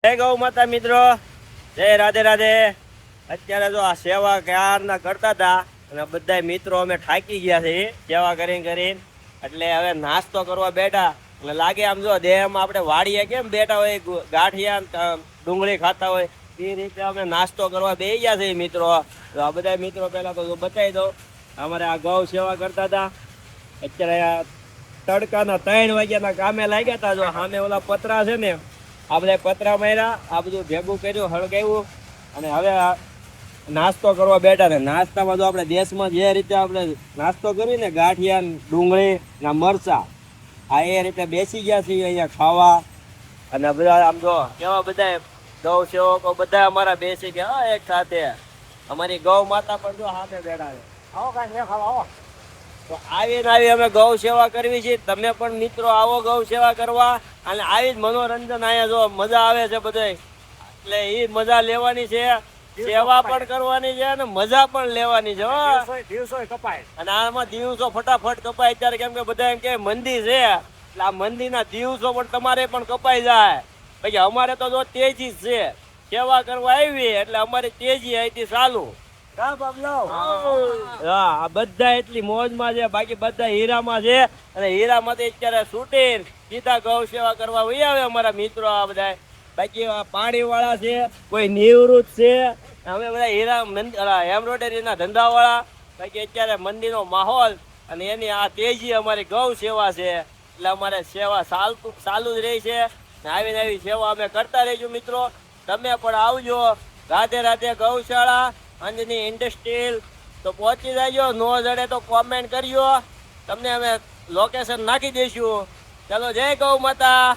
જય ગૌ માતા મિત્રો, જય રાધે રાધે. અત્યારે જો આ સેવા ક્યારના કરતા હતા અને બધા મિત્રો અમે થાકી ગયા છે સેવા કરીને એટલે હવે નાસ્તો કરવા બેઠા. એટલે લાગે આમ જો દેહમાં આપણે વાડીએ કેમ બેઠા હોય ગાંઠિયા ડુંગળી ખાતા હોય એ રીતે અમે નાસ્તો કરવા બેસી ગયા છે મિત્રો. તો આ બધા મિત્રો પહેલા તો બતાવી દો, અમારે આ ગૌ સેવા કરતા હતા. અત્યારે તડકાના 3 વાગ્યાના કામે લાગ્યા હતા. જો સામે ઓલા પતરા છે ને, આ બધા પતરા માર્યા, આ બધું ભેગું કર્યું, હળગાવ્યું અને હવે નાસ્તો કરવા બેઠા ને. નાસ્તામાં તો આપણે દેશમાં જે રીતે આપણે નાસ્તો કરીએ ને, ગાંઠિયા ડુંગળી ના મરચા, આ એ રીતે બેસી ગયા છીએ અહીંયા ખાવા. અને બધા આમ જો કેવા બધા ગૌ સેવકો બધા અમારા બેસી ગયા એક સાથે. અમારી ગૌ માતા પણ જો હાથે બેઠા છે. આવો કાંઈ ખાવા આવો. તો આવી અમે ગૌ સેવા કરવી છે. તમે પણ મિત્રો આવો ગૌ સેવા કરવા, અને આવી જ મનોરંજન અહીંયા જો મજા આવે છે બધા. એટલે એ મજા લેવાની છે, સેવા પણ કરવાની છે અને મજા પણ લેવાની છે. દિવસો કપાય અને આમાં દિવસો ફટાફટ કપાય અત્યારે, કેમ કે બધા એમ કે મંદી છે એટલે આ મંદીના દિવસો પણ તમારે પણ કપાઈ જાય. પછી અમારે તો જો તેજી છે, સેવા કરવા આવી એટલે અમારી તેજી અહીંથી ચાલુ. હા, બધા એટલી મોજમાં છે, બાકી બધા હીરામાં છે. અને હીરામાંથી અત્યારે શૂટિંગ સીધા ગૌ સેવા કરવા વહી આવે અમારા મિત્રો. આ બધા બાકી પાણી વાળા છે, કોઈ નિવૃત્ત છે, અમે બધા હીરા એમ્બ્રોઇડરીના ધંધા વાળા. બાકી અત્યારે મંદિરનો માહોલ અને એની આ તેજી અમારી ગૌ સેવા છે એટલે અમારે સેવા ચાલુ જ રહી છે. આવીને આવી સેવા અમે કરતા રહીશું મિત્રો. તમે પણ આવજો. રાધે રાધે ગૌશાળા અંજની ઇન્ડસ્ટ્રીયલ. તો પહોંચી જાજો, નો જડે તો કોમેન્ટ કરજો, તમને અમે લોકેશન નાખી દઈશું. ચલો, જય ગૌ માતા.